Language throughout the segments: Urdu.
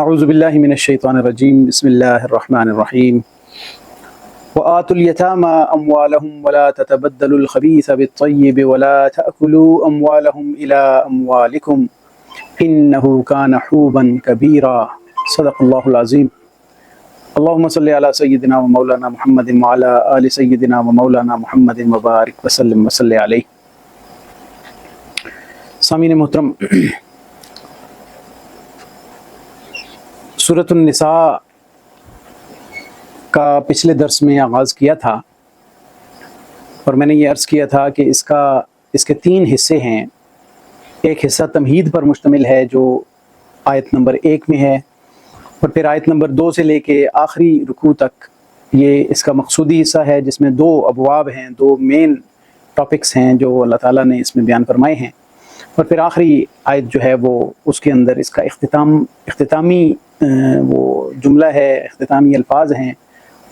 اعوذ باللہ من الشیطان الرجیم بسم اللہ الرحمن الرحیم وآتوا اليتامى أموالهم ولا تتبدلوا الخبيث بالطيب ولا تأكلوا أموالهم إلى أموالكم إنه كان حوبا كبيرا صدق الله العظيم اللهم صل على سيدنا ومولانا محمد وعلى آل سيدنا ومولانا محمد وبارك وسلم وصل عليه. سامعین محترم، سورۃ النساء کا پچھلے درس میں آغاز کیا تھا اور میں نے یہ عرض کیا تھا کہ اس کے 3 حصے ہیں. ایک حصہ تمہید پر مشتمل ہے جو آیت نمبر 1 میں ہے، اور پھر آیت نمبر 2 سے لے کے آخری رکوع تک یہ اس کا مقصودی حصہ ہے، جس میں 2 ابواب ہیں، 2 مین ٹاپکس ہیں جو اللہ تعالیٰ نے اس میں بیان فرمائے ہیں. اور پھر آخری آیت جو ہے وہ اس کے اندر اس کا اختتامی وہ جملہ ہے، اختتامی الفاظ ہیں،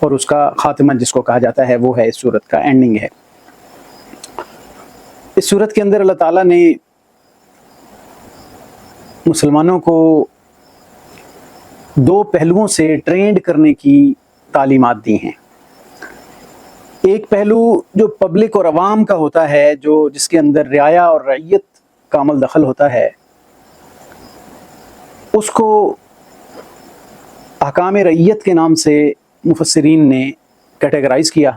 اور اس کا خاتمہ جس کو کہا جاتا ہے وہ ہے اس صورت کا اینڈنگ ہے. اس صورت کے اندر اللہ تعالیٰ نے مسلمانوں کو 2 پہلوؤں سے ٹرینڈ کرنے کی تعلیمات دی ہیں. ایک پہلو جو پبلک اور عوام کا ہوتا ہے، جس کے اندر رعایا اور رعیت کا عمل دخل ہوتا ہے، اس کو احکام رعیت کے نام سے مفسرین نے کیٹیگرائز کیا.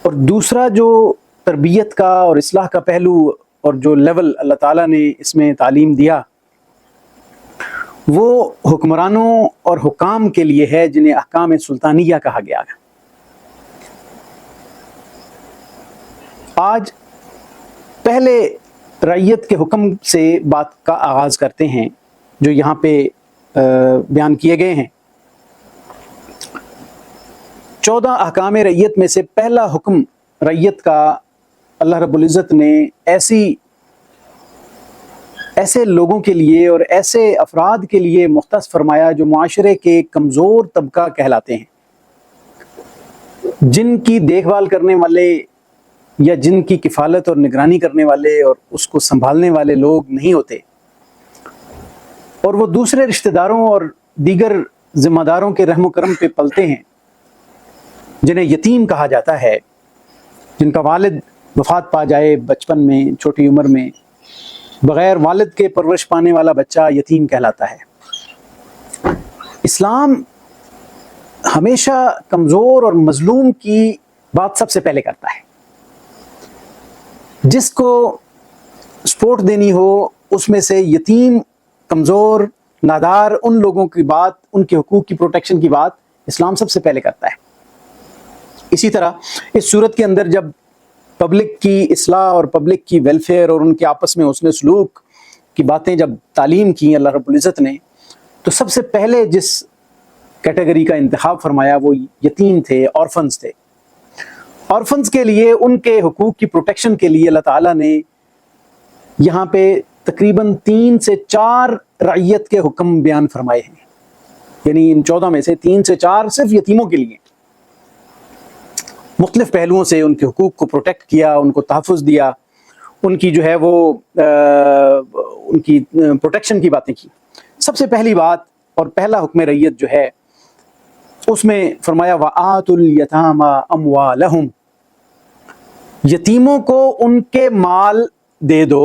اور دوسرا جو تربیت کا اور اصلاح کا پہلو اور جو لیول اللہ تعالیٰ نے اس میں تعلیم دیا، وہ حکمرانوں اور حکام کے لیے ہے جنہیں احکام سلطانیہ کہا گیا. آج پہلے رعیت کے حکم سے بات کا آغاز کرتے ہیں جو یہاں پہ بیان کیے گئے ہیں. 14 احکام رعیت میں سے پہلا حکم رعیت کا اللہ رب العزت نے ایسے لوگوں کے لیے اور ایسے افراد کے لیے مختص فرمایا جو معاشرے کے کمزور طبقہ کہلاتے ہیں، جن کی دیکھ بھال کرنے والے یا جن کی کفالت اور نگرانی کرنے والے اور اس کو سنبھالنے والے لوگ نہیں ہوتے، اور وہ دوسرے رشتہ داروں اور دیگر ذمہ داروں کے رحم و کرم پہ پلتے ہیں، جنہیں یتیم کہا جاتا ہے، جن کا والد وفات پا جائے بچپن میں، چھوٹی عمر میں. بغیر والد کے پرورش پانے والا بچہ یتیم کہلاتا ہے. اسلام ہمیشہ کمزور اور مظلوم کی بات سب سے پہلے کرتا ہے. جس کو سپورٹ دینی ہو اس میں سے یتیم، کمزور، نادار ان لوگوں کی بات، ان کے حقوق کی پروٹیکشن کی بات اسلام سب سے پہلے کرتا ہے. اسی طرح اس صورت کے اندر جب پبلک کی اصلاح اور پبلک کی ویلفیئر اور ان کے آپس میں حسن سلوک کی باتیں جب تعلیم کی اللہ رب العزت نے، تو سب سے پہلے جس کیٹیگری کا انتخاب فرمایا وہ یتیم تھے، آرفنز تھے. آرفنز کے لیے، ان کے حقوق کی پروٹیکشن کے لیے اللہ تعالیٰ نے یہاں پہ تقریباً 3 سے 4 رعیت کے حکم بیان فرمائے ہیں. یعنی ان 14 میں سے 3 سے 4 صرف یتیموں کے لیے مختلف پہلوؤں سے ان کے حقوق کو پروٹیکٹ کیا، ان کو تحفظ دیا، ان کی جو ہے وہ ان کی پروٹیکشن کی باتیں کی. سب سے پہلی بات اور پہلا حکم رعیت جو ہے اس میں فرمایا وَآتُوا الْيَتَامَى أَمْوَالَهُمْ، یتیموں کو ان کے مال دے دو،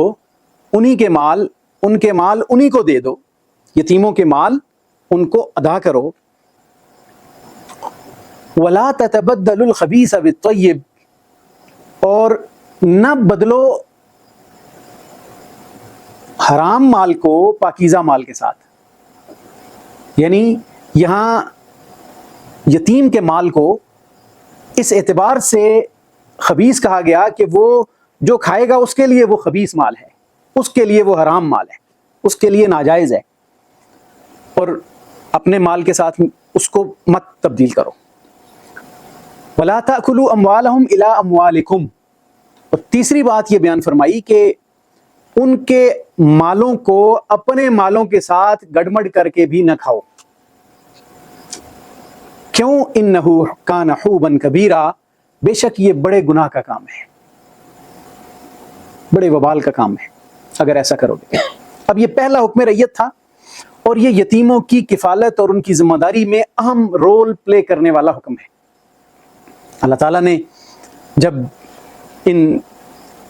ان کے مال انہی کو دے دو، یتیموں کے مال ان کو ادا کرو. وَلَا تَتَبَدَّلُوا الْخَبِيثَ بِالطَّيِّبِ، اور نہ بدلو حرام مال کو پاکیزہ مال کے ساتھ. یعنی یہاں یتیم کے مال کو اس اعتبار سے خبیث کہا گیا کہ وہ جو کھائے گا اس کے لیے وہ خبیث مال ہے، اس کے لیے وہ حرام مال ہے، اس کے لیے ناجائز ہے، اور اپنے مال کے ساتھ اس کو مت تبدیل کرو. وَلَا تَأْكُلُوا أَمْوَالَهُمْ إِلَىٰ أَمْوَالِكُمْ، اور تیسری بات یہ بیان فرمائی کہ ان کے مالوں کو اپنے مالوں کے ساتھ گڑمڑ کر کے بھی نہ کھاؤ. کیوں؟ إِنَّهُ كَانَ حُوبًا كَبِيرًا، بے شک یہ بڑے گناہ کا کام ہے، بڑے وبال کا کام ہے اگر ایسا کرو گے. اب یہ پہلا حکم رعیت تھا، اور یہ یتیموں کی کفالت اور ان کی ذمہ داری میں اہم رول پلے کرنے والا حکم ہے۔ اللہ تعالیٰ نے جب ان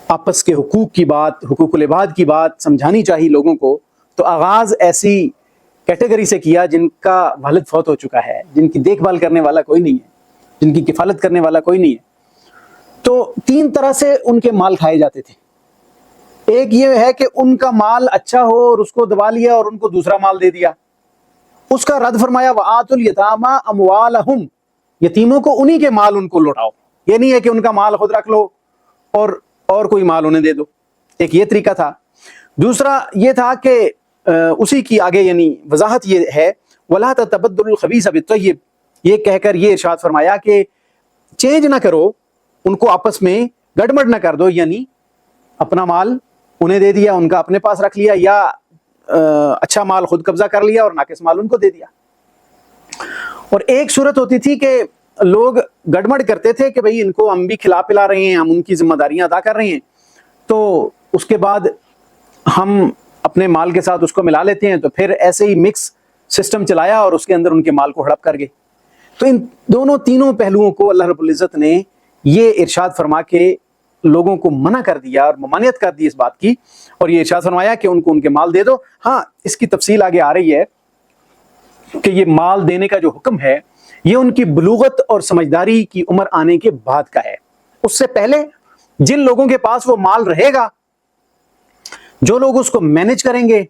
آپس کے حقوق کی بات، حقوق العباد کی بات سمجھانی چاہیے لوگوں کو، تو آغاز ایسی کیٹیگری سے کیا جن کا والد فوت ہو چکا ہے، جن کی دیکھ بھال کرنے والا کوئی نہیں ہے، جن کی کفالت کرنے والا کوئی نہیں ہے۔ تو 3 طرح سے ان کے مال کھائے جاتے تھے۔ ایک یہ ہے کہ ان کا مال اچھا ہو اور اس کو دبا لیا اور ان کو دوسرا مال دے دیا، اس کا رد فرمایا وَآتُوا الْيَتَامَى أَمْوَالَهُمْ، یتیموں کو انہی کے مال ان کو لوٹاؤ۔ یہ نہیں ہے کہ ان کا مال خود رکھ لو اور کوئی مال انہیں دے دو، ایک یہ طریقہ تھا۔ دوسرا یہ تھا کہ اسی کی آگے یعنی وضاحت یہ ہے وَلَا تَتَبَدَّلُوا الْخَبِيثَ بِالطَّيِّبِ، یہ کہہ کر یہ ارشاد فرمایا کہ چینج نہ کرو، ان کو آپس میں گڑبڑ نہ کر دو، یعنی اپنا مال انہیں دے دیا، ان کا اپنے پاس رکھ لیا، یا اچھا مال خود قبضہ کر لیا اور ناقص مال ان کو دے دیا۔ اور ایک صورت ہوتی تھی کہ لوگ گڑبڑ کرتے تھے کہ بھئی ان کو ہم بھی کھلا پلا رہے ہیں، ہم ان کی ذمہ داریاں ادا کر رہے ہیں، تو اس کے بعد ہم اپنے مال کے ساتھ اس کو ملا لیتے ہیں، تو پھر ایسے ہی مکس سسٹم چلایا اور اس کے اندر ان کے مال کو ہڑپ کر گئے۔ تو ان تینوں پہلوؤں کو اللہ رب العزت نے یہ ارشاد فرما کے لوگوں کو منع کر دیا اور ممانعت کر دی اس بات کی، اور یہ ارشاد فرمایا کہ ان کو ان کے مال دے دو۔ ہاں، اس کی تفصیل آگے آ رہی ہے کہ یہ مال دینے کا جو حکم ہے یہ ان کی بلوغت اور سمجھداری کی عمر آنے کے بعد کا ہے۔ اس سے پہلے جن لوگوں کے پاس وہ مال رہے گا، جو لوگ اس کو مینج کریں گے،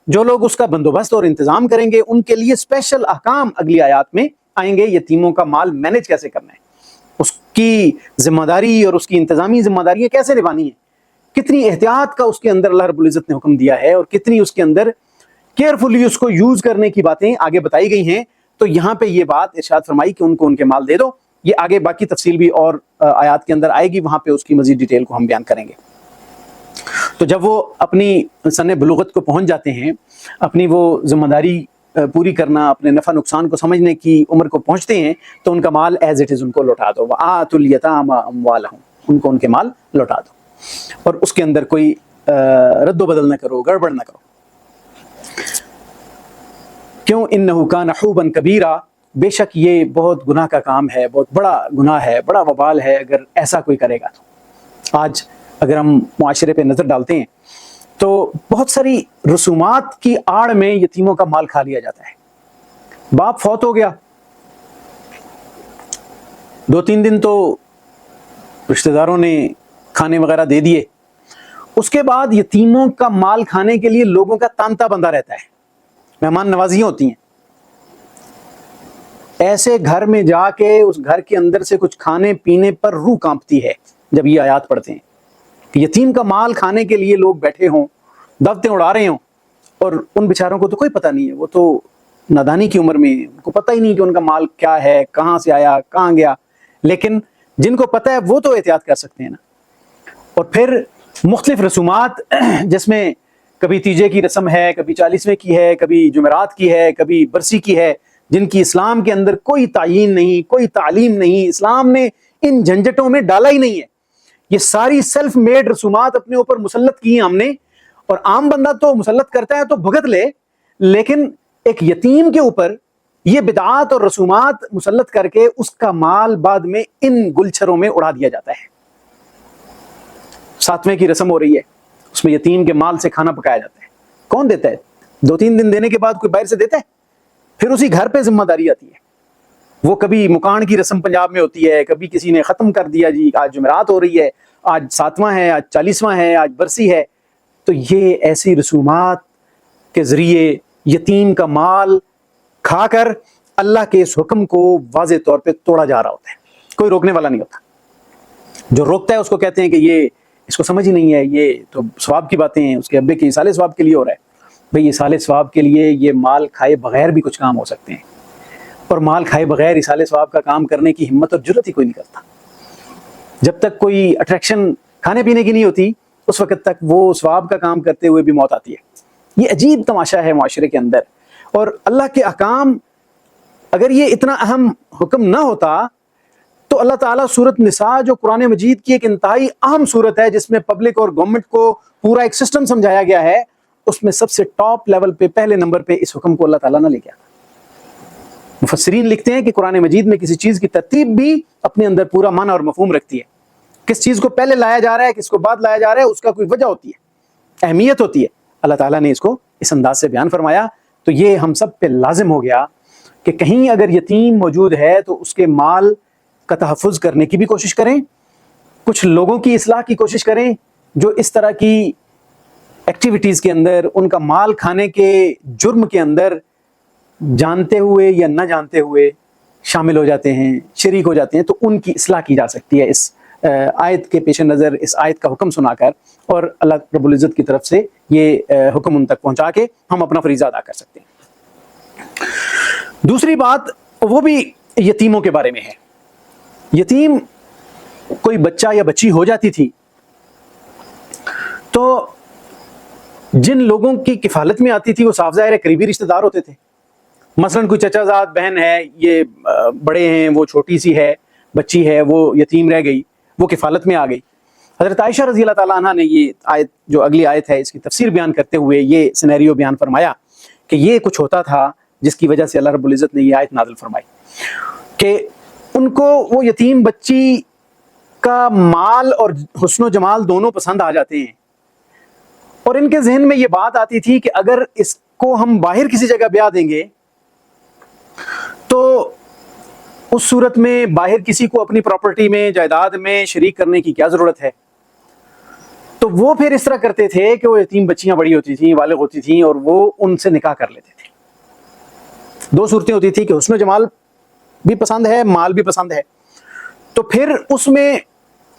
جو لوگ اس کا بندوبست اور انتظام کریں گے، ان کے لیے اسپیشل احکام اگلی آیات میں آئیں گے، یتیموں کا مال مینج کیسے کرنا ہے، اس کی ذمہ داری اور اس کی انتظامی ذمہ داریاں کیسے نبھانی ہیں، کتنی احتیاط کا اس کے اندر اللہ رب العزت نے حکم دیا ہے، اور کتنی اس کے اندر کیئرفلی اس کو یوز کرنے کی باتیں آگے بتائی گئی ہیں۔ تو یہاں پہ یہ بات ارشاد فرمائی کہ ان کو ان کے مال دے دو، یہ آگے باقی تفصیل بھی اور آیات کے اندر آئے گی، وہاں پہ اس کی مزید ڈیٹیل کو ہم بیان کریں گے۔ تو جب وہ اپنی سن بلوغت کو پہنچ جاتے ہیں، اپنی وہ ذمہ داری پوری کرنا، اپنے نفع نقصان کو سمجھنے کی عمر کو پہنچتے ہیں، تو ان کا مال ایز اٹ از ان کو لوٹا دو۔ وَآتُوا الْيَتَامَى أَمْوَالَهُمْ، ان کو ان کے مال لوٹا دو، اور اس کے اندر کوئی رد و بدل نہ کرو، گڑبڑ نہ کرو۔ کیوں؟ إِنَّهُ كَانَ حُوبًا كَبِيرًا، بے شک یہ بہت گناہ کا کام ہے، بہت بڑا گناہ ہے، بڑا وبال ہے اگر ایسا کوئی کرے گا تو۔ آج اگر ہم معاشرے پہ نظر ڈالتے ہیں تو بہت ساری رسومات کی آڑ میں یتیموں کا مال کھا لیا جاتا ہے۔ باپ فوت ہو گیا، 2-3 دن تو رشتہ داروں نے کھانے وغیرہ دے دیے، اس کے بعد یتیموں کا مال کھانے کے لیے لوگوں کا تانتا بندہ رہتا ہے، مہمان نوازیاں ہوتی ہیں۔ ایسے گھر میں جا کے اس گھر کے اندر سے کچھ کھانے پینے پر روح کانپتی ہے جب یہ آیات پڑھتے ہیں کہ یتیم کا مال کھانے کے لیے لوگ بیٹھے ہوں، دعوتیں اڑا رہے ہوں، اور ان بیچاروں کو تو کوئی پتہ نہیں ہے، وہ تو نادانی کی عمر میں، ان کو پتہ ہی نہیں کہ ان کا مال کیا ہے، کہاں سے آیا، کہاں گیا، لیکن جن کو پتہ ہے وہ تو احتیاط کر سکتے ہیں نا۔ اور پھر مختلف رسومات جس میں کبھی تیجے کی رسم ہے، کبھی 40ویں کی ہے، کبھی جمعرات کی ہے، کبھی برسی کی ہے، جن کی اسلام کے اندر کوئی تعیین نہیں، کوئی تعلیم نہیں، اسلام نے ان جھنجھٹوں میں ڈالا ہی نہیں ہے۔ یہ ساری سیلف میڈ رسومات اپنے اوپر مسلط کی ہیں ہم نے، اور عام بندہ تو مسلط کرتا ہے تو بھگت لے، لیکن ایک یتیم کے اوپر یہ بدعات اور رسومات مسلط کر کے اس کا مال بعد میں ان گلچھروں میں اڑا دیا جاتا ہے۔ 7ویں کی رسم ہو رہی ہے، اس میں یتیم کے مال سے کھانا پکایا جاتا ہے، کون دیتا ہے؟ 2-3 دن دینے کے بعد کوئی باہر سے دیتا ہے؟ پھر اسی گھر پہ ذمہ داری آتی ہے۔ وہ کبھی مکان کی رسم پنجاب میں ہوتی ہے، کبھی کسی نے ختم کر دیا، جی آج جمعرات ہو رہی ہے، آج 7واں ہے، آج 40واں ہے، آج برسی ہے۔ تو یہ ایسی رسومات کے ذریعے یتیم کا مال کھا کر اللہ کے اس حکم کو واضح طور پہ توڑا جا رہا ہوتا ہے، کوئی روکنے والا نہیں ہوتا۔ جو روکتا ہے اس کو کہتے ہیں کہ یہ اس کو سمجھ ہی نہیں ہے، یہ تو ثواب کی باتیں ہیں، اس کے ابے کے ایصال ثواب کے لیے ہو رہا ہے۔ بھئی ایصال ثواب کے لیے یہ مال کھائے بغیر بھی کچھ کام ہو سکتے ہیں، اور مال کھائے بغیر ایصال ثواب کا کام کرنے کی ہمت اور جرت ہی کوئی نہیں کرتا۔ جب تک کوئی اٹریکشن کھانے پینے کی نہیں ہوتی، اس وقت تک وہ ثواب کا کام کرتے ہوئے بھی موت آتی ہے۔ یہ عجیب تماشا ہے معاشرے کے اندر، اور اللہ کے احکام اگر یہ اتنا اہم حکم نہ ہوتا تو اللہ تعالیٰ سورۃ نساء جو قرآن مجید کی ایک انتہائی اہم سورت ہے، جس میں پبلک اور گورنمنٹ کو پورا ایک سسٹم سمجھایا گیا ہے، اس میں سب سے ٹاپ لیول پہ پہلے نمبر پہ اس حکم کو اللہ تعالیٰ نے لے کے آیا. مفسرین لکھتے ہیں کہ قرآن مجید میں کسی چیز کی ترتیب بھی اپنے اندر پورا معنی اور مفہوم رکھتی ہے. کس چیز کو پہلے لایا جا رہا ہے، کس کو بعد لایا جا رہا ہے، اس کا کوئی وجہ ہوتی ہے، اہمیت ہوتی ہے. اللہ تعالیٰ نے اس کو اس انداز سے بیان فرمایا. تو یہ ہم سب پہ لازم ہو گیا کہ کہیں اگر یتیم موجود ہے تو اس کے مال کا تحفظ کرنے کی بھی کوشش کریں، کچھ لوگوں کی اصلاح کی کوشش کریں جو اس طرح کی ایکٹیویٹیز کے اندر، ان کا مال کھانے کے جرم کے اندر جانتے ہوئے یا نہ جانتے ہوئے شامل ہو جاتے ہیں، شریک ہو جاتے ہیں. تو ان کی اصلاح کی جا سکتی ہے اس آیت کے پیش نظر، اس آیت کا حکم سنا کر، اور اللہ رب العزت کی طرف سے یہ حکم ان تک پہنچا کے ہم اپنا فریضہ ادا کر سکتے ہیں. دوسری بات وہ بھی یتیموں کے بارے میں ہے. یتیم کوئی بچہ یا بچی ہو جاتی تھی تو جن لوگوں کی کفالت میں آتی تھی وہ صاف ظاہر ہے قریبی رشتہ دار ہوتے تھے. مثلاً کوئی چچا زاد بہن ہے، یہ بڑے ہیں، وہ چھوٹی سی ہے، بچی ہے، وہ یتیم رہ گئی، وہ کفالت میں آ گئی. حضرت عائشہ رضی اللہ تعالیٰ عنہ نے یہ آیت، جو اگلی آیت ہے، اس کی تفسیر بیان کرتے ہوئے یہ سینیریو بیان فرمایا کہ یہ کچھ ہوتا تھا جس کی وجہ سے اللہ رب العزت نے یہ آیت نازل فرمائی کہ ان کو وہ یتیم بچی کا مال اور حسن و جمال دونوں پسند آ جاتے ہیں، اور ان کے ذہن میں یہ بات آتی تھی کہ اگر اس کو ہم باہر کسی جگہ بیاہ دیں گے تو اس صورت میں باہر کسی کو اپنی پراپرٹی میں، جائیداد میں شریک کرنے کی کیا ضرورت ہے. تو وہ پھر اس طرح کرتے تھے کہ وہ یتیم بچیاں بڑی ہوتی تھیں، بالغ ہوتی تھیں، اور وہ ان سے نکاح کر لیتے تھے. دو صورتیں ہوتی تھی کہ حسن و جمال بھی پسند ہے، مال بھی پسند ہے. تو پھر اس میں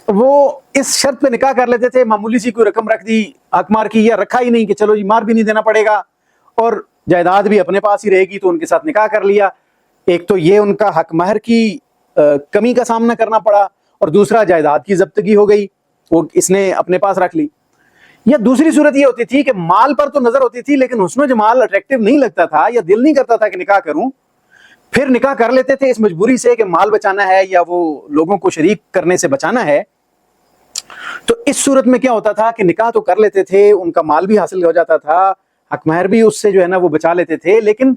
وہ اس شرط پہ نکاح کر لیتے تھے، معمولی سی کوئی رقم رکھ دی، حق مار کی، یا رکھا ہی نہیں کہ چلو جی مار بھی نہیں دینا پڑے گا اور جائیداد بھی اپنے پاس ہی رہے گی، تو ان کے ساتھ نکاح کر لیا. ایک تو یہ ان کا حق مہر کی کمی کا سامنا کرنا پڑا، اور دوسرا جائیداد کی ضبطگی ہو گئی، وہ اس نے اپنے پاس رکھ لی. یا دوسری صورت یہ ہوتی تھی کہ مال پر تو نظر ہوتی تھی لیکن حسن و جمال اٹریکٹیو نہیں لگتا تھا، یا دل نہیں کرتا تھا کہ نکاح کروں، پھر نکاح کر لیتے تھے اس مجبوری سے کہ مال بچانا ہے یا وہ لوگوں کو شریک کرنے سے بچانا ہے. تو اس صورت میں کیا ہوتا تھا کہ نکاح تو کر لیتے تھے، ان کا مال بھی حاصل ہو جاتا تھا، حق مہر بھی اس سے جو ہے نا وہ بچا لیتے تھے، لیکن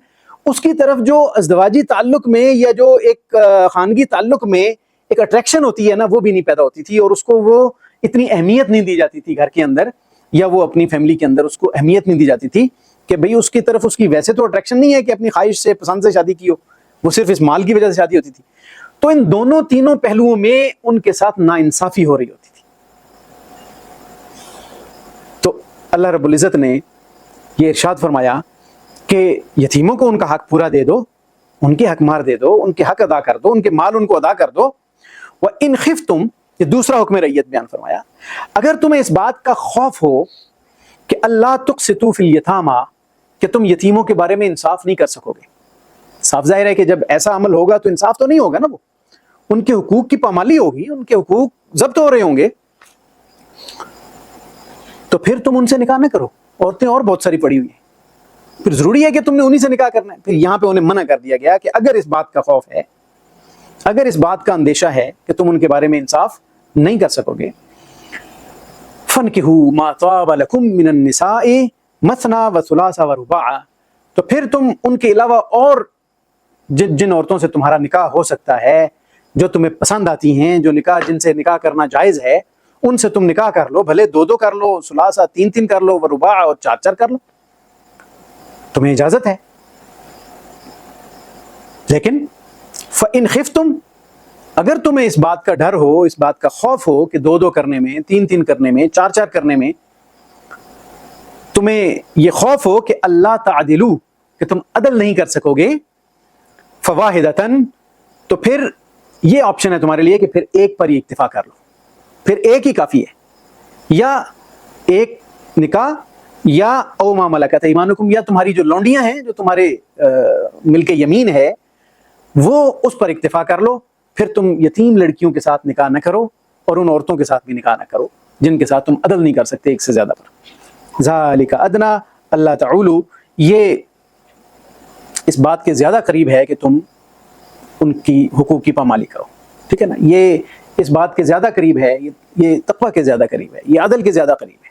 اس کی طرف جو ازدواجی تعلق میں یا جو ایک خانگی تعلق میں ایک اٹریکشن ہوتی ہے نا، وہ بھی نہیں پیدا ہوتی تھی، اور اس کو وہ اتنی اہمیت نہیں دی جاتی تھی گھر کے اندر یا وہ اپنی فیملی کے اندر، اس کو اہمیت نہیں دی جاتی تھی کہ بھئی اس کی طرف اس کی ویسے تو اٹریکشن نہیں ہے کہ اپنی خواہش سے، پسند سے شادی کی ہو، وہ صرف اس مال کی وجہ سے شادی ہوتی تھی. تو ان دونوں تینوں پہلوؤں میں ان کے ساتھ ناانصافی ہو رہی ہوتی تھی. تو اللہ رب العزت نے یہ ارشاد فرمایا کہ یتیموں کو ان کا حق پورا دے دو، ان کے حق مار دے دو، ان کے حق ادا کر دو، ان کے مال ان کو ادا کر دو. وَإِنْ خِفْتُمْ، یہ دوسرا حکم ریت بیان فرمایا، اگر تمہیں اس بات کا خوف ہو کہ اللہ تقسطوا فی الیتامی، کہ تم یتیموں کے بارے میں انصاف نہیں کر سکو گے. صاف ظاہر ہے کہ جب ایسا عمل ہوگا تو انصاف تو نہیں ہوگا نا، وہ ان کے حقوق کی پامالی ہوگی، ان کے حقوق ضبط ہو رہے ہوں گے. تو پھر تم ان سے نکاح نہ کرو. عورتیں اور بہت ساری پڑی ہوئی ہیں، پھر ضروری ہے کہ تم نے انہی سے نکاح کرنا ہے. پھر یہاں پہ انہیں منع کر دیا گیا کہ اگر اس بات کا خوف ہے، اگر اس بات کا اندیشہ ہے کہ تم ان کے بارے میں انصاف نہیں کر سکو گے، فَانْكِحُوا مَا طَابَ لَكُم مِّنَ النِّسَاءِ مَثْنَىٰ وَثُلَاثَ وَرُبَاعَ، تو پھر تم ان کے علاوہ اور جن عورتوں سے تمہارا نکاح ہو سکتا ہے، جو تمہیں پسند آتی ہیں، جو نکاح جن سے نکاح کرنا جائز ہے، ان سے تم نکاح کر لو، بھلے 2 کر لو، ثلاثہ 3 کر لو، ورباع اور 4 کر لو، تمہیں اجازت ہے. لیکن فَإِنْ خِفْتُمْ، اگر تمہیں اس بات کا ڈر ہو، اس بات کا خوف ہو کہ 2 کرنے میں، 3 کرنے میں، 4 کرنے میں تمہیں یہ خوف ہو کہ اللہ تعدلوا، کہ تم عدل نہیں کر سکو گے، فواحدۃ، تو پھر یہ آپشن ہے تمہارے لیے کہ پھر ایک پر ہی اکتفا کر لو، پھر ایک ہی کافی ہے، یا ایک نکاح یا او ما ملکت ایمانکم، یا تمہاری جو لونڈیاں ہیں، جو تمہارے ملک یمین ہے، وہ اس پر اکتفا کر لو. پھر تم یتیم لڑکیوں کے ساتھ نکاح نہ کرو، اور ان عورتوں کے ساتھ بھی نکاح نہ کرو جن کے ساتھ تم عدل نہیں کر سکتے ایک سے زیادہ پر. ذالک ادنیٰ اللہ تعولوا، یہ اس بات کے زیادہ قریب ہے کہ تم ان کی حقوق کی پامالی کرو. ٹھیک ہے نا، یہ اس بات کے زیادہ قریب ہے، یہ تقویٰ کے زیادہ قریب ہے، یہ عدل کے زیادہ قریب ہے.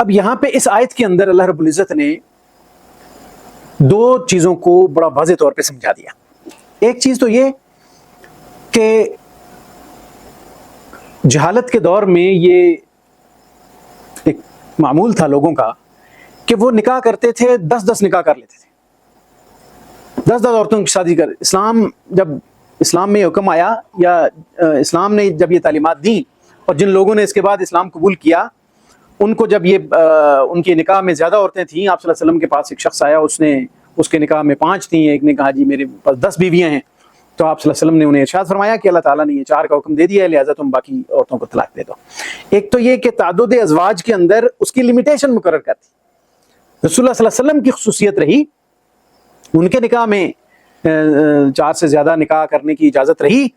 اب یہاں پہ اس آیت کے اندر اللہ رب العزت نے دو چیزوں کو بڑا واضح طور پہ سمجھا دیا. ایک چیز تو یہ کہ جہالت کے دور میں یہ ایک معمول تھا لوگوں کا کہ وہ نکاح کرتے تھے، 10 نکاح کر لیتے تھے، 10 عورتوں کی شادی کر. جب اسلام میں حکم آیا یا اسلام نے جب یہ تعلیمات دیں اور جن لوگوں نے اس کے بعد اسلام قبول کیا ان کو جب یہ ان کے نکاح میں زیادہ عورتیں تھیں، آپ صلی اللہ علیہ وسلم کے پاس ایک شخص آیا، اس کے نکاح میں 5 تھیں، ایک نے کہا جی میرے پاس 10 بیویاں ہیں، تو آپ صلی اللہ علیہ وسلم نے انہیں ارشاد فرمایا کہ اللہ تعالیٰ نے یہ 4 کا حکم دے دیا ہے، لہٰذا تم باقی عورتوں کو طلاق دے دو. ایک تو یہ کہ تعدد ازواج کے اندر اس کی لمیٹیشن مقرر کر دی. رسول اللہ صلی اللہ علیہ وسلم کی خصوصیت رہی، ان کے نکاح میں 4 سے زیادہ نکاح کرنے کی اجازت رہی،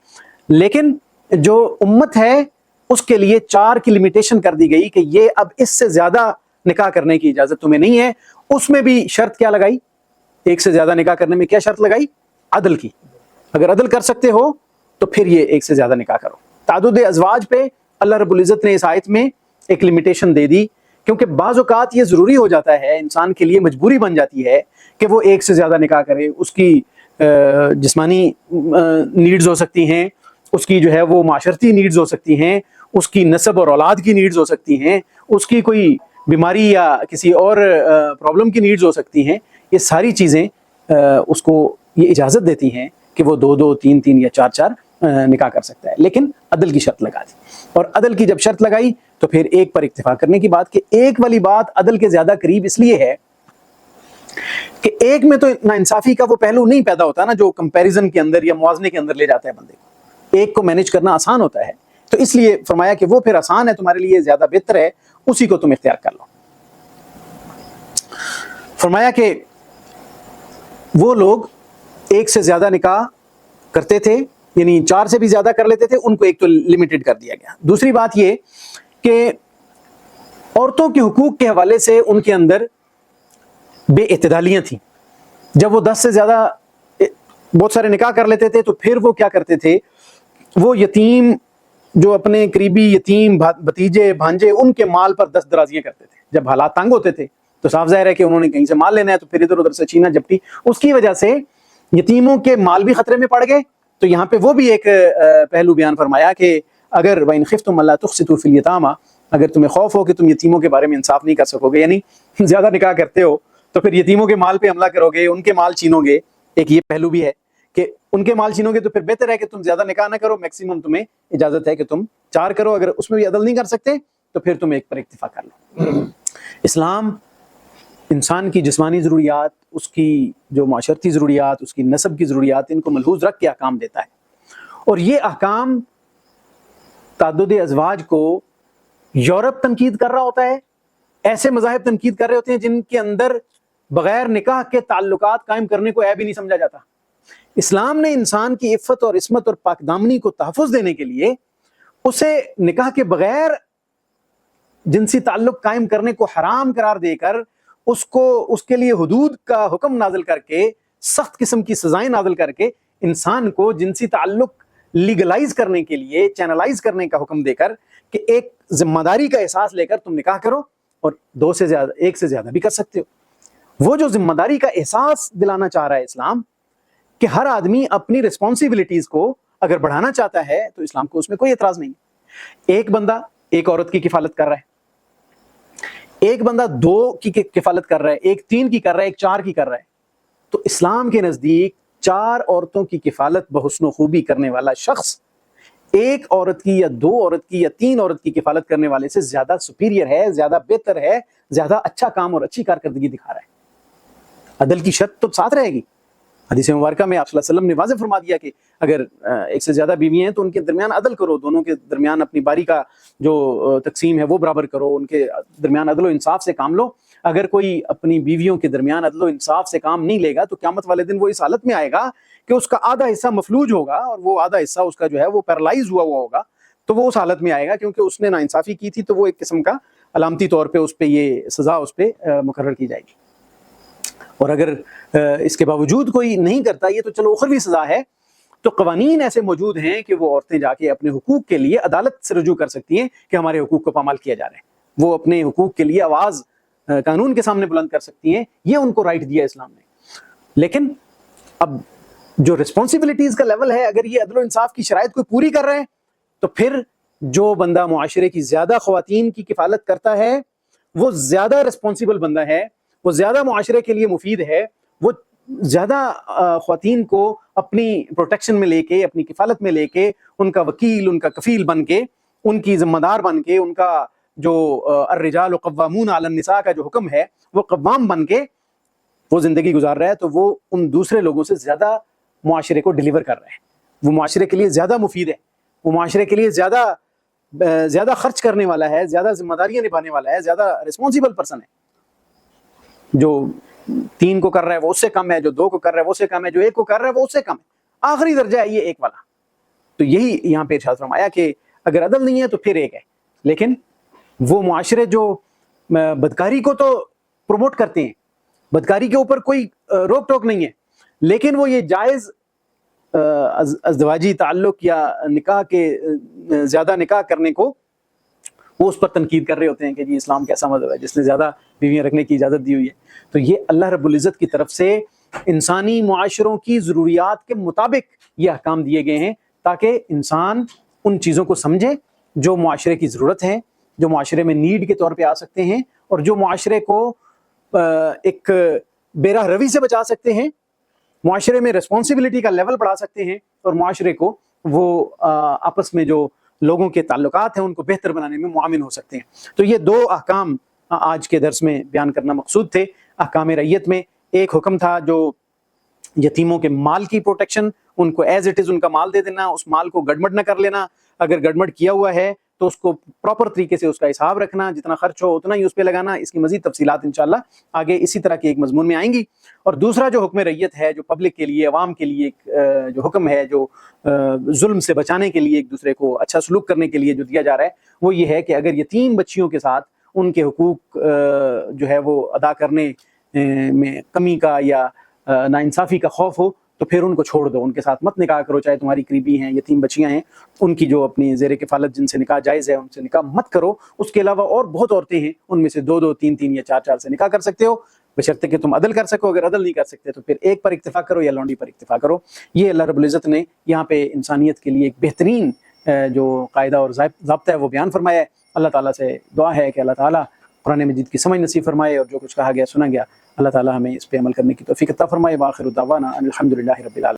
لیکن جو امت ہے اس کے لیے 4 کی لمیٹیشن کر دی گئی کہ یہ اب اس سے زیادہ نکاح کرنے کی اجازت تمہیں نہیں ہے. اس میں بھی شرط کیا لگائی؟ ایک سے زیادہ نکاح کرنے میں کیا شرط لگائی؟ عدل کی. اگر عدل کر سکتے ہو تو پھر یہ ایک سے زیادہ نکاح کرو. تعدد ازواج پہ اللہ رب العزت نے اس آیت میں ایک لمیٹیشن دے دی، کیونکہ بعض اوقات یہ ضروری ہو جاتا ہے، انسان کے لیے مجبوری بن جاتی ہے کہ وہ ایک سے زیادہ نکاح کرے. اس کی جسمانی نیڈز ہو سکتی ہیں، اس کی جو ہے وہ معاشرتی نیڈز ہو سکتی ہیں، اس کی نسب اور اولاد کی نیڈز ہو سکتی ہیں، اس کی کوئی بیماری یا کسی اور پرابلم کی نیڈز ہو سکتی ہیں. یہ ساری چیزیں اس کو یہ اجازت دیتی ہیں کہ وہ 2 3 3 یا 4 نکاح کر سکتا ہے، لیکن عدل کی شرط لگا دی. اور عدل کی جب شرط لگائی تو پھر ایک پر اکتفا کرنے کی بات، کہ ایک والی بات عدل کے زیادہ قریب اس لیے ہے کہ ایک میں تو ناانصافی کا وہ پہلو نہیں پیدا ہوتا نا جو کمپیریزن کے اندر یا موازنے کے اندر لے جاتا ہے بندے کو. ایک کو مینیج کرنا آسان ہوتا ہے، تو اس لیے فرمایا کہ وہ پھر آسان ہے تمہارے لیے، زیادہ بہتر ہے، اسی کو تم اختیار کر لو. فرمایا کہ وہ لوگ ایک سے زیادہ نکاح کرتے تھے، یعنی 4 سے بھی زیادہ کر لیتے تھے، ان کو ایک تو لمیٹڈ کر دیا گیا. دوسری بات یہ کہ عورتوں کے حقوق کے حوالے سے ان کے اندر بے اعتدالیاں تھیں. جب وہ 10 سے زیادہ بہت سارے نکاح کر لیتے تھے تو پھر وہ کیا کرتے تھے، وہ یتیم جو اپنے قریبی یتیم بھتیجے بھانجے ان کے مال پر دست درازیاں کرتے تھے. جب حالات تنگ ہوتے تھے تو صاف ظاہر ہے کہ انہوں نے کہیں سے مال لینا ہے تو پھر ادھر ادھر سے چھینا جھپٹی، اس کی وجہ سے یتیموں کے مال بھی خطرے میں پڑ گئے. تو یہاں پہ وہ بھی ایک پہلو بیان فرمایا کہ اگر وَإِنْ خِفْتُمْ أَلَّا تُقْسِطُوا فِي الْيَتَامَى، اگر تمہیں خوف ہو کہ تم یتیموں کے بارے میں انصاف نہیں کر سکو گے، یعنی زیادہ نکاح کرتے ہو تو پھر یتیموں کے مال پہ حملہ کرو گے، ان کے مال چھینو گے. ایک یہ پہلو بھی ہے کہ ان کے مال چھینو گے تو پھر بہتر ہے کہ تم زیادہ نکاح نہ کرو، میکسیمم تمہیں اجازت ہے کہ تم 4 کرو. اگر اس میں بھی عدل نہیں کر سکتے تو پھر تم ایک پر اکتفا کر لو. اسلام انسان کی جسمانی ضروریات، اس کی جو معاشرتی ضروریات، اس کی نسب کی ضروریات، ان کو ملحوظ رکھ کے احکام دیتا ہے. اور یہ احکام تعدد ازواج کو یورپ تنقید کر رہا ہوتا ہے، ایسے مذاہب تنقید کر رہے ہوتے ہیں جن کے اندر بغیر نکاح کے تعلقات قائم کرنے کو عیب ہی نہیں سمجھا جاتا. اسلام نے انسان کی عفت اور عصمت اور پاک دامنی کو تحفظ دینے کے لیے اسے نکاح کے بغیر جنسی تعلق قائم کرنے کو حرام قرار دے کر اس کے لیے حدود کا حکم نازل کر کے، سخت قسم کی سزائیں نازل کر کے انسان کو جنسی تعلق لیگلائز کرنے کے لیے، چینلائز کرنے کا حکم دے کر کہ ایک ذمہ داری کا احساس لے کر تم نکاح کرو اور 2 سے زیادہ، 1 سے زیادہ بھی کر سکتے ہو. وہ جو ذمہ داری کا احساس دلانا چاہ رہا ہے اسلام کہ ہر آدمی اپنی ریسپانسبلٹیز کو اگر بڑھانا چاہتا ہے تو اسلام کو اس میں کوئی اعتراض نہیں. ایک بندہ ایک عورت کی کفالت کر رہا ہے، ایک بندہ 2 کی کفالت کر رہا ہے، ایک 3 کی کر رہا ہے، ایک 4 کی کر رہا ہے، تو اسلام کے نزدیک 4 عورتوں کی کفالت بحسن و خوبی کرنے والا شخص ایک عورت کی یا 2 عورت کی یا 3 عورت کی کفالت کرنے والے سے زیادہ سپیریئر ہے، زیادہ بہتر ہے، زیادہ اچھا کام اور اچھی کارکردگی دکھا رہا ہے. عدل کی شرط تو ساتھ رہے گی. حدیث مبارکہ میں آپ صلی اللہ علیہ وسلم نے واضح فرما دیا کہ اگر 1 سے زیادہ بیویاں ہیں تو ان کے درمیان عدل کرو، دونوں کے درمیان اپنی باری کا جو تقسیم ہے وہ برابر کرو، ان کے درمیان عدل و انصاف سے کام لو. اگر کوئی اپنی بیویوں کے درمیان عدل و انصاف سے کام نہیں لے گا تو قیامت والے دن وہ اس حالت میں آئے گا کہ اس کا آدھا حصہ مفلوج ہوگا اور وہ آدھا حصہ اس کا جو ہے وہ پیرالائز ہوا ہوگا. تو وہ اس حالت میں آئے گا کیونکہ اس نے ناانصافی کی تھی، تو وہ ایک قسم کا علامتی طور پہ اس پہ یہ سزا اس پہ مقرر کی جائے گی. اور اگر اس کے باوجود کوئی نہیں کرتا، یہ تو چلو اخروی سزا ہے، تو قوانین ایسے موجود ہیں کہ وہ عورتیں جا کے اپنے حقوق کے لیے عدالت سے رجوع کر سکتی ہیں کہ ہمارے حقوق کو پامال کیا جا رہا ہے. وہ اپنے حقوق کے لیے آواز قانون کے سامنے بلند کر سکتی ہیں، یہ ان کو رائٹ دیا اسلام نے۔ لیکن اب جو رسپانسبلٹیز کا لیول ہے، اگر یہ عدل و انصاف کی شرائط کو پوری کر رہے ہیں تو پھر جو بندہ معاشرے کی زیادہ خواتین کی کفالت کرتا ہے وہ زیادہ رسپانسیبل بندہ ہے، وہ زیادہ معاشرے کے لیے مفید ہے، وہ زیادہ خواتین کو اپنی پروٹیکشن میں لے کے، اپنی کفالت میں لے کے، ان کا وکیل، ان کا کفیل بن کے، ان کی ذمہ دار بن کے، ان کا جو الرجال قوامون علی النساء کا جو حکم ہے وہ قوام بن کے وہ زندگی گزار رہا ہے، تو وہ ان دوسرے لوگوں سے زیادہ معاشرے کو ڈیلیور کر رہا ہے، وہ معاشرے کے لیے زیادہ مفید ہے، وہ معاشرے کے لیے زیادہ خرچ کرنے والا ہے، زیادہ ذمہ داریاں نبھانے والا ہے، زیادہ رسپانسیبل پرسن ہے۔ جو 3 کو کر رہا ہے وہ اس سے کم ہے، جو 2 کو کر رہا ہے وہ اس سے کم ہے، جو 1 کو کر رہا ہے وہ اس سے کم ہے، آخری درجہ ہے یہ 1 والا۔ تو یہی یہاں پہ ارشاد فرمایا کہ اگر عدل نہیں ہے تو پھر 1 ہے، لیکن وہ معاشرے جو بدکاری کو تو پروموٹ کرتے ہیں، بدکاری کے اوپر کوئی روک ٹوک نہیں ہے، لیکن وہ یہ جائز ازدواجی تعلق یا نکاح کے زیادہ نکاح کرنے کو وہ اس پر تنقید کر رہے ہوتے ہیں کہ جی اسلام کیسا مذہب ہے جس نے زیادہ بیویاں رکھنے کی اجازت دی ہوئی ہے۔ تو یہ اللہ رب العزت کی طرف سے انسانی معاشروں کی ضروریات کے مطابق یہ احکام دیے گئے ہیں تاکہ انسان ان چیزوں کو سمجھے جو معاشرے کی ضرورت ہے، جو معاشرے میں نیڈ کے طور پہ آ سکتے ہیں، اور جو معاشرے کو ایک بے راہ روی سے بچا سکتے ہیں، معاشرے میں رسپانسبلٹی کا لیول بڑھا سکتے ہیں، اور معاشرے کو وہ آپس میں جو لوگوں کے تعلقات ہیں ان کو بہتر بنانے میں معاون ہو سکتے ہیں۔ تو یہ 2 احکام آج کے درس میں بیان کرنا مقصود تھے۔ احکام ریت میں ایک حکم تھا جو یتیموں کے مال کی پروٹیکشن، ان کو ایز اٹ از ان کا مال دے دینا، اس مال کو گڑبڑ نہ کر لینا، اگر گڑبڑ کیا ہوا ہے تو اس کو پراپر طریقے سے اس کا حساب رکھنا، جتنا خرچ ہو اتنا ہی اس پہ لگانا۔ اس کی مزید تفصیلات انشاءاللہ آگے اسی طرح کے ایک مضمون میں آئیں گی۔ اور دوسرا جو حکم ریت ہے، جو پبلک کے لیے، عوام کے لیے ایک جو حکم ہے، جو ظلم سے بچانے کے لیے، ایک دوسرے کو اچھا سلوک کرنے کے لیے جو دیا جا رہا ہے، وہ یہ ہے کہ اگر یتیم بچیوں کے ساتھ ان کے حقوق جو ہے وہ ادا کرنے میں کمی کا یا ناانصافی کا خوف ہو تو پھر ان کو چھوڑ دو، ان کے ساتھ مت نکاح کرو، چاہے تمہاری قریبی ہیں، یتیم بچیاں ہیں، ان کی جو اپنی زیر کفالت جن سے نکاح جائز ہے ان سے نکاح مت کرو۔ اس کے علاوہ اور بہت عورتیں ہیں، ان میں سے 2 3 یا 4 سے نکاح کر سکتے ہو، بشرطے کہ تم عدل کر سکو۔ اگر عدل نہیں کر سکتے تو پھر 1 پر اکتفا کرو یا لونڈی پر اکتفا کرو۔ یہ اللہ رب العزت نے یہاں پہ انسانیت کے لیے ایک بہترین جو قاعدہ اور ضابطہ ہے وہ بیان فرمایا ہے۔ اللہ تعالیٰ سے دعا ہے کہ اللہ تعالیٰ قرآن مجید کی سمجھ نصیب فرمائے، اور جو کچھ کہا گیا سنا گیا اللہ تعالیٰ ہمیں اس پہ عمل کرنے کی توفیق عطا فرمائے۔ وآخر دعوانا ان الحمد للہ رب العالمین۔